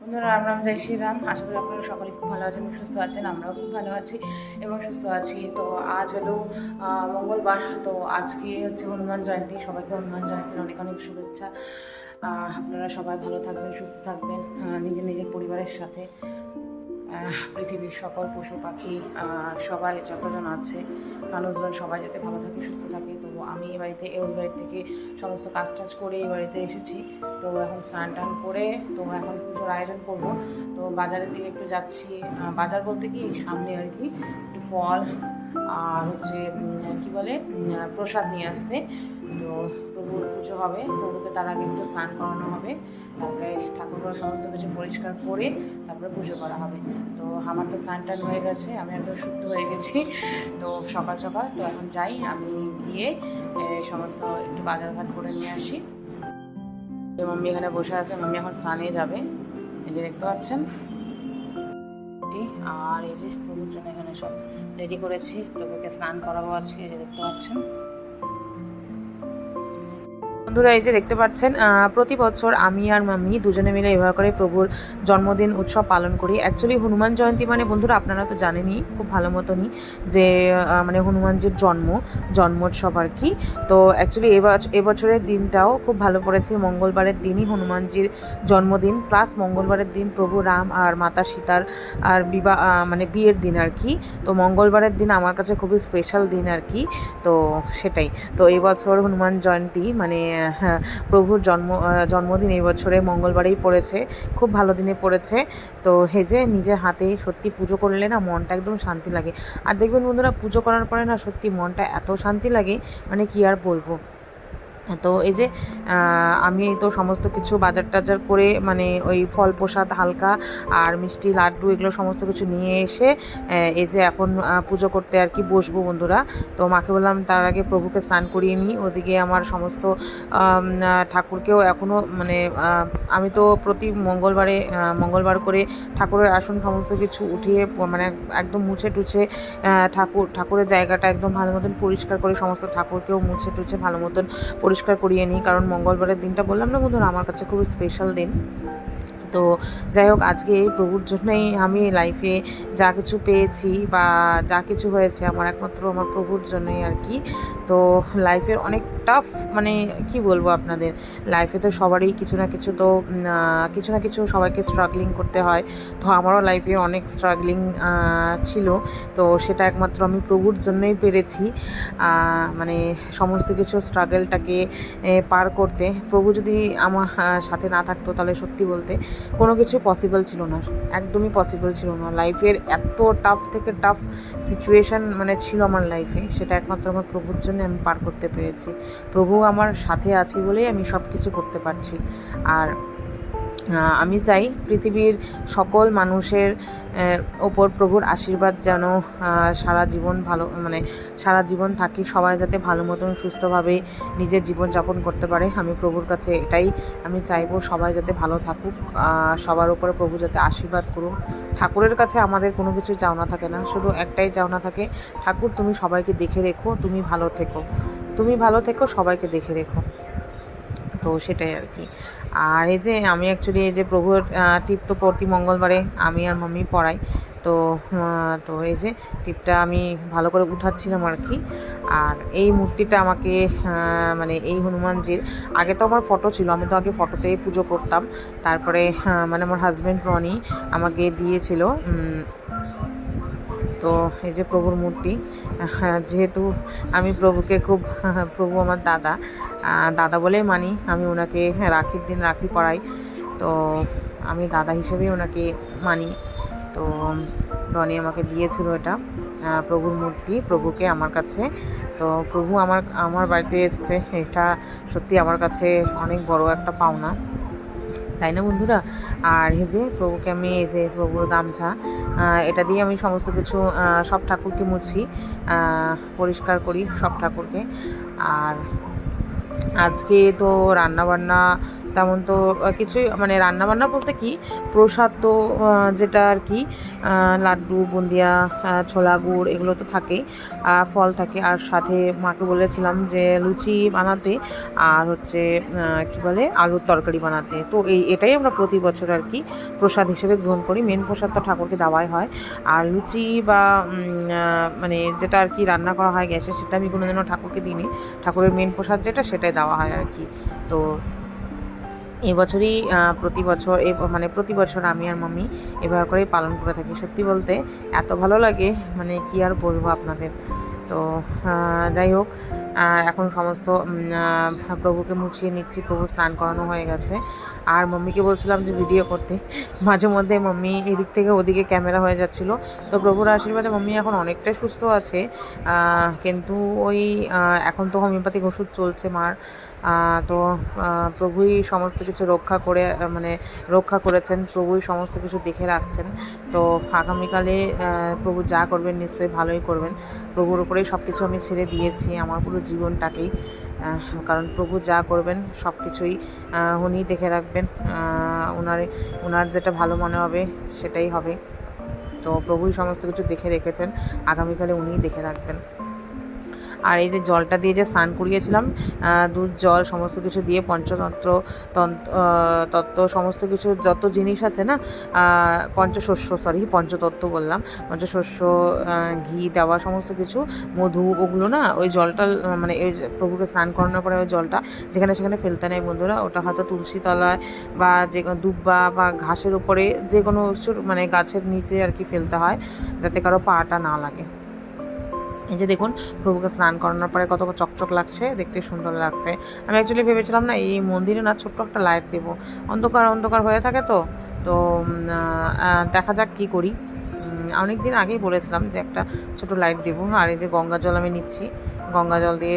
বন্ধুরা রাম রাম জয় শ্রীরাম। আশা করি আপনারা সকলে খুব ভালো আছেন এবং সুস্থ আছেন। আমরাও খুব ভালো আছি এবং সুস্থ আছি। তো আজ হলো মঙ্গলবার। তো আজকে হচ্ছে হনুমান জয়ন্তী। সবাইকে হনুমান জয়ন্তীর অনেক অনেক শুভেচ্ছা। আপনারা সবাই ভালো থাকবেন, সুস্থ থাকবেন, নিজের নিজের পরিবারের সাথে। পৃথিবীর সকল পশু পাখি সবাই যতজন আছে মানুষজন সবাই যাতে ভালো থাকে, সুস্থ থাকে। তো আমি এই বাড়িতে ওই বাড়ি থেকে সমস্ত কাজ টাজ করে এই বাড়িতে এসেছি। তো এখন স্নান টান করে তো এখন পুজোর আয়োজন করব। তো বাজারের দিকে একটু যাচ্ছি। বাজার বলতে কি সামনে আর কি একটু ফল আর হচ্ছে কী বলে প্রসাদ নিয়ে আসতে। তো প্রভুর পুজো হবে, প্রভুকে তার আগে একটু স্নান করানো হবে, তারপরে ঠাকুরঘর সমস্ত কিছু পরিষ্কার করে তারপরে পুজো করা হবে। তো আমার তো স্নান টান হয়ে গেছে, আমি একদম শুদ্ধ হয়ে গেছি। তো সকাল সকাল তো এখন যাই, আমি গিয়ে সমস্ত একটু বাজারঘাট করে নিয়ে আসি। মাম্মি এখানে বসে আছে, মাম্মি এখন স্নানে যাবে, এই যে দেখতে পাচ্ছেন। আর এই যে প্রভুর জন্য এখানে সব রেডি করেছি, প্রভুকে স্নান করাবো আজকে, এই যে দেখতে পাচ্ছেন। বন্ধুরা এই যে দেখতে পাচ্ছেন, প্রতি বছর আমি আর মাম্মি দুজনে মিলে এভাবে করে প্রভুর জন্মদিন উৎসব পালন করি। অ্যাকচুয়ালি হনুমান জয়ন্তী মানে বন্ধুরা আপনারা তো জানেনই খুব ভালো মতনই যে মানে হনুমানজির জন্মোৎসব আর কি। তো অ্যাকচুয়ালি এবছরের দিনটাও খুব ভালো পড়েছে। মঙ্গলবারের দিনই হনুমানজির জন্মদিন, প্লাস মঙ্গলবারের দিন প্রভু রাম আর মাতা সীতার আর মানে বিয়ের দিন আর কি। তো মঙ্গলবারের দিন আমার কাছে খুবই স্পেশাল দিন আর কি। তো সেটাই। তো এবছর হনুমান জয়ন্তী মানে প্রভুর জন্মদিন এই বছরে মঙ্গলবারেই পড়েছে, খুব ভালো দিনে পড়েছে। তো হেজে নিজের হাতে সত্যি পুজো করলে না মনটা একদম শান্তি লাগে। আর দেখবেন বন্ধুরা পুজো করার পরে না সত্যি মনটা এত শান্তি লাগে মানে কি আর বলবো। তো এই যে আমি তো সমস্ত কিছু বাজার টাজার করে মানে ওই ফল প্রসাদ হালকা আর মিষ্টি লাড্ডু এগুলো সমস্ত কিছু নিয়ে এসে এই যে এখন পুজো করতে আর কি বসবো বন্ধুরা। তো মাকে বললাম তার আগে প্রভুকে স্নান করিয়ে নিই, ওদিকে আমার সমস্ত ঠাকুরকেও এখনও মানে আমি তো প্রতি মঙ্গলবার করে ঠাকুরের আসন সমস্ত কিছু উঠিয়ে মানে একদম মুছে টুছে ঠাকুরের জায়গাটা একদম ভালো মতন পরিষ্কার করে সমস্ত ঠাকুরকেও মুছে টুছে ভালো মতন পরিষ্কার করিয়ে নিই। কারণ মঙ্গলবারের দিনটা বললাম না বন্ধুরা আমার কাছে খুব স্পেশাল দিন। তো যাই হোক আজকে এই প্রভুর জন্যই আমি লাইফে যা কিছু পেয়েছি বা যা কিছু হয়েছে আমার একমাত্র আমার প্রভুর জন্যই আর কি। তো লাইফের অনেক টাফ মানে কি বলবো আপনাদের, লাইফে তো সবারই কিছু না কিছু সবাইকে স্ট্রাগলিং করতে হয়। তো আমারও লাইফে অনেক স্ট্রাগলিং ছিল। তো সেটা একমাত্র আমি প্রভুর জন্যই পেরেছি, মানে সমস্ত কিছু স্ট্রাগলটাকে পার করতে। প্রভু যদি আমার সাথে না থাকতো তাহলে সত্যি বলতে কোনো কিছু পসিবল ছিল না, একদমই পসিবল ছিল না। লাইফের এত টাফ থেকে টাফ সিচুয়েশান মানে ছিল আমার লাইফে, সেটা একমাত্র আমার প্রভুর জন্য আমি পার করতে পেরেছি। প্রভু আমার সাথে আছে বলেই আমি সব কিছু করতে পারছি। আর আমি চাই পৃথিবীর সকল মানুষের ওপর প্রভুর আশীর্বাদ যেন সারা জীবন থাকি, সবাই যাতে ভালো মতন সুস্থভাবে নিজের জীবনযাপন করতে পারে। আমি প্রভুর কাছে এটাই আমি চাইবো, সবাই যাতে ভালো থাকুক, সবার উপরে প্রভু যাতে আশীর্বাদ করুক। ঠাকুরের কাছে আমাদের কোনো কিছু চাওনা থাকে না, শুধু একটাই চাওনা থাকে, ঠাকুর তুমি সবাইকে দেখে রেখো, তুমি ভালো থেকো, সবাইকে দেখে রেখো। তো সেটাই আর কি। আর এই যে আমি অ্যাকচুয়ালি এই যে প্রভুর টিপ তো প্রতি মঙ্গলবারে আমি আর মাম্মি পড়াই। তো তো এই যে টিপটা আমি ভালো করে উঠাচ্ছিলাম আর কি। আর এই মূর্তিটা আমাকে মানে এই হনুমানজির আগে তো আমার ফটো ছিল, আমি তো আগে ফটোতেই পুজো করতাম। তারপরে মানে আমার হাজব্যান্ড রনি আমাকে দিয়েছিল। তো এই যে প্রভুর মূর্তি, যেহেতু আমি প্রভুকে খুব প্রভু আমার দাদা বলেই মানি, আমি ওনাকে রাখির দিন রাখি পরাই। তো আমি দাদা হিসেবেই ওনাকে মানি। তো রনি আমাকে দিয়েছিল এটা প্রভুর মূর্তি, প্রভুকে আমার কাছে। তো প্রভু আমার বাড়িতে এসছে, এটা সত্যি আমার কাছে অনেক বড় একটা পাওনা, তাই না বন্ধুরা। আর এই যে প্রভুকে আমি এই যে প্রভুর গামছা এটা দিয়ে আমি সমস্ত কিছু সব ঠাকুরকে মুছি, পরিষ্কার করি সব ঠাকুরকে। আর আজকে তো রান্নাবান্না তেমন তো কিছুই মানে রান্নাবান্না বলতে কি প্রসাদ তো যেটা আর কি লাড্ডু বুন্দিয়া ছোলা গুড় এগুলো তো থাকেই, ফল থাকে, আর সাথে মাকে বলেছিলাম যে লুচি বানাতে আর হচ্ছে কি বলে আলুর তরকারি বানাতে। তো এটাই আমরা প্রতি বছর আর কি প্রসাদ হিসেবে গ্রহণ করি। মেন প্রসাদ তো ঠাকুরকে দেওয়াই হয়, আর লুচি বা মানে যেটা আর কি রান্না করা হয় গ্যাসে সেটা আমি কোনোদিনও ঠাকুরকে দিইনি। ঠাকুরের মেন প্রসাদ যেটা সেটাই দেওয়া হয় আর কি। তো এবছরই প্রতি বছর মানে প্রতি বছর আমি আর মাম্মি এভাবে করেই পালন করে থাকি। সত্যি বলতে এত ভালো লাগে, মানে কি আর বলবো আপনাদের। তো যাই হোক, এখন সমস্ত প্রভুকে মুছিয়ে নিচ্ছি, প্রভু স্নান করানো হয়ে গেছে। আর মাম্মিকে বলছিলাম যে ভিডিও করতে, মাঝে মধ্যে মাম্মি এদিক থেকে ওদিকে ক্যামেরা হয়ে যাচ্ছিলো। তো প্রভুর আশীর্বাদে মাম্মি এখন অনেকটাই সুস্থ আছে, কিন্তু ওই এখন তো হোমিওপ্যাথিক ওষুধ চলছে মার। তো প্রভুই সমস্ত কিছু রক্ষা করে মানে রক্ষা করেছেন, প্রভুই সমস্ত কিছু দেখে রাখছেন। তো আগামীকালে প্রভু যা করবেন নিশ্চয়ই ভালোই করবেন। প্রভুর উপরেই সব কিছু আমি ছেড়ে দিয়েছি, আমার পুরো জীবনটাকেই, কারণ প্রভু যা করবেন সব কিছুই উনিই দেখে রাখবেন। ওনার যেটা ভালো মনে হবে সেটাই হবে। তো প্রভুই সমস্ত কিছু দেখে রেখেছেন, আগামীকালে উনিই দেখে রাখবেন। আর এই যে জলটা দিয়ে যে স্নান করিয়েছিলাম, দুধ জল সমস্ত কিছু দিয়ে পঞ্চতন্ত্র তত্ত্ব সমস্ত কিছু যত জিনিস আছে না, পঞ্চতত্ত্ব বললাম, পঞ্চশস্য, ঘি দেওয়া সমস্ত কিছু, মধু, ওগুলো না ওই জলটা মানে ওই প্রভুকে স্নান করানোর পরে ওই জলটা যেখানে সেখানে ফেলতে নেই বন্ধুরা। ওটা হয়তো তুলসী তলায় বা যে কোনো দুব্বা বা ঘাসের উপরে যে কোনো মানে গাছের নিচে আর কি ফেলতে হয়, যাতে কারো পাটা না লাগে। এই যে দেখুন, প্রভুকে স্নান করানোর পরে কত চকচক লাগছে, দেখতে সুন্দর লাগছে। আমি অ্যাকচুয়ালি ভেবেছিলাম না এই মন্দিরে না ছোট্ট একটা লাইট দেবো, অন্ধকার অন্ধকার হয়ে থাকে তো। তো দেখা যাক কী করি। অনেক দিন আগেই বলেছিলাম যে একটা ছোট লাইট দেবো। আর এই যে গঙ্গা জল আমি নিচ্ছি, গঙ্গা জল দিয়ে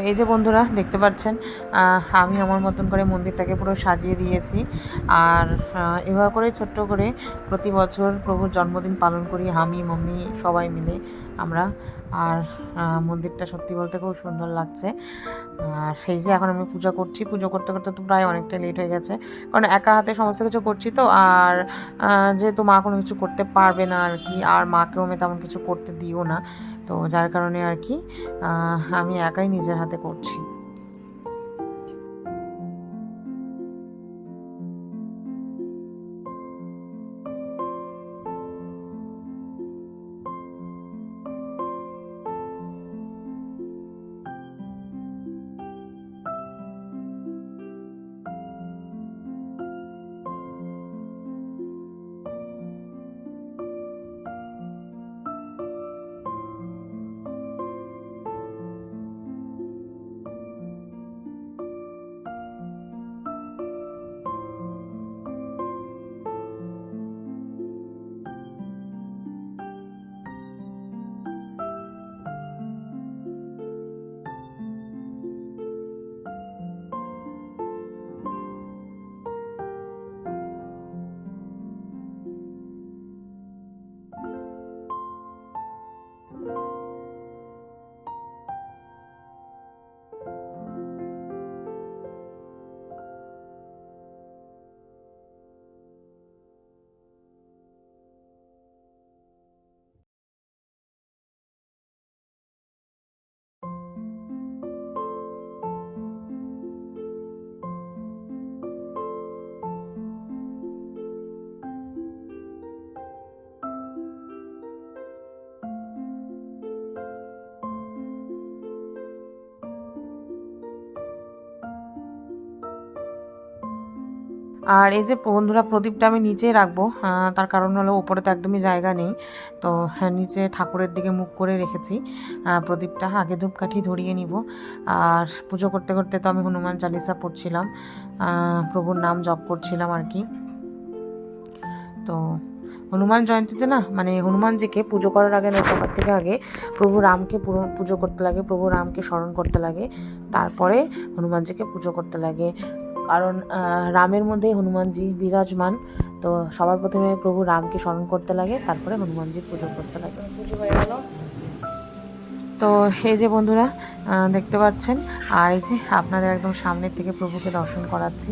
এই যে বন্ধুরা দেখতে পাচ্ছেন, আমি আমার মতন করে মন্দিরটাকে পুরো সাজিয়ে দিয়েছি। আর এভাবে করে ছোট্ট করে প্রতি বছর প্রভুর জন্মদিন পালন করি আমি, মাম্মি সবাই মিলে আমরা। আর মন্দিরটা সত্যি বলতে খুব সুন্দর লাগছে। আর সেই যে এখন আমি পুজো করছি, পুজো করতে করতে তো প্রায় অনেকটা লেট হয়ে গেছে, কারণ একা হাতে সমস্ত কিছু করছি তো। আর যেহেতু মা কোনো কিছু করতে পারবে না আর কি, আর মাকেও আমি তেমন কিছু করতে দিও না, তো যার কারণে আর কি আমি একাই নিজের হাতে করছি। আর এই যে বন্ধুরা প্রদীপটা আমি নিচেই রাখবো, তার কারণ হলো ওপরে তো একদমই জায়গা নেই, তো হ্যাঁ নিচে ঠাকুরের দিকে মুখ করে রেখেছি প্রদীপটা। আগে ধূপকাঠি ধরিয়ে নিব। আর পুজো করতে করতে তো আমি হনুমান চালিসা পড়ছিলাম, প্রভুর নাম জপ করছিলাম আর কি। তো হনুমান জয়ন্তীতে না, মানে হনুমানজিকে পুজো করার আগে না, সবার থেকে আগে প্রভু রামকে পুজো করতে লাগে, প্রভু রামকে স্মরণ করতে লাগে, তারপরে হনুমানজিকে পুজো করতে লাগে। কারণ রামের মধ্যেই হনুমানজি বিরাজমান, তো সবার প্রথমে প্রভু রামকে স্মরণ করতে লাগে, তারপরে হনুমানজির পুজো করতে লাগে। পুজো হয়ে গেল। তো এই যে বন্ধুরা দেখতে পাচ্ছেন, আর এই যে আপনাদের একদম সামনের থেকে প্রভুকে দর্শন করাচ্ছি।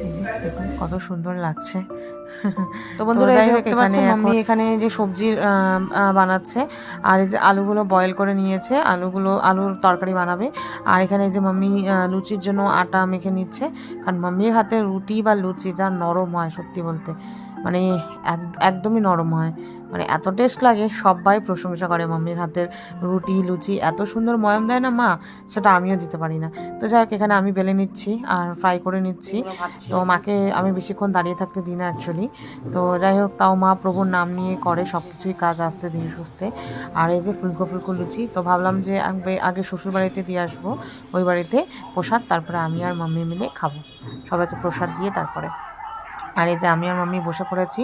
এই যে দেখুন কত সুন্দর লাগছে। তো বন্ধুরা এই যে দেখতে পাচ্ছেন মাম্মি এখানে যে সবজি বানাচ্ছে, আর এই যে আলুগুলো বয়েল করে নিয়েছে, আলুর তরকারি বানাবে। আর এখানে এই যে মাম্মি লুচির জন্য আটা মেখে নিচ্ছে, কারণ মাম্মির হাতে রুটি বা লুচি যা নরম হয় সত্যি বলতে, মানে একদমই নরম হয়, মানে এত টেস্ট লাগে, সবাই প্রশংসা করে মাম্মির হাতের রুটি লুচি, এত সুন্দর ময়াম দেয় না মা, সেটা আমিও দিতে পারি না। তো যাই হোক এখানে আমি বেলে নিচ্ছি আর ফ্রাই করে নিচ্ছি। তো মাকে আমি বেশিক্ষণ দাঁড়িয়ে থাকতে দিই না অ্যাকচুয়ালি। তো যাই হোক তাও মা প্রভুর নাম নিয়ে করে সব কিছুই কাজ, আসতে ধীরে সুস্থে। আর এই যে ফুলকো ফুলকো লুচি, তো ভাবলাম যে আগে শ্বশুর বাড়িতে দিয়ে আসবো, ওই বাড়িতে প্রসাদ, তারপরে আমি আর মাম্মি মিলে খাবো, সবাইকে প্রসাদ দিয়ে তারপরে। আর এই যে আমি আর মাম্মি বসে পড়েছি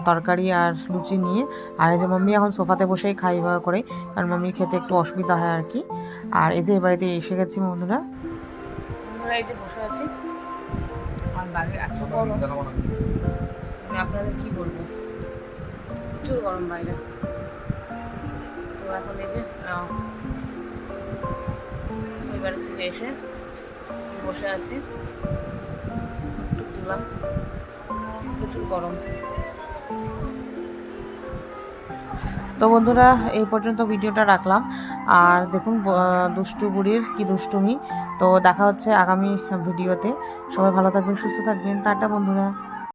তরকারি আর লুচি নিয়ে। আর এই যে মাম্মি এখন সোফাতে বসেই খাই ভাবে করে, কারণ মাম্মি খেতে একটু অসুবিধা হয় আর কি। আর এই যে এ বাড়িতে এসে গেছি বন্ধুরা, এই যে বসে আছি। আর বাইরে এত গরম, আমি আপনাদের কী বলবো, প্রচুর গরম বাইরে। তো এখন এই যে ওই বাড়ির থেকে এসে বসে আছি, একটু তুললাম, প্রচুর গরম। তো বন্ধুরা এই পর্যন্ত ভিডিওটা রাখলাম। আর দেখুন দুষ্টু বুড়ির কি দুষ্টুমি। তো দেখা হচ্ছে আগামী ভিডিওতে। সবাই ভালো থাকবেন, সুস্থ থাকবেন, টাটা বন্ধুরা।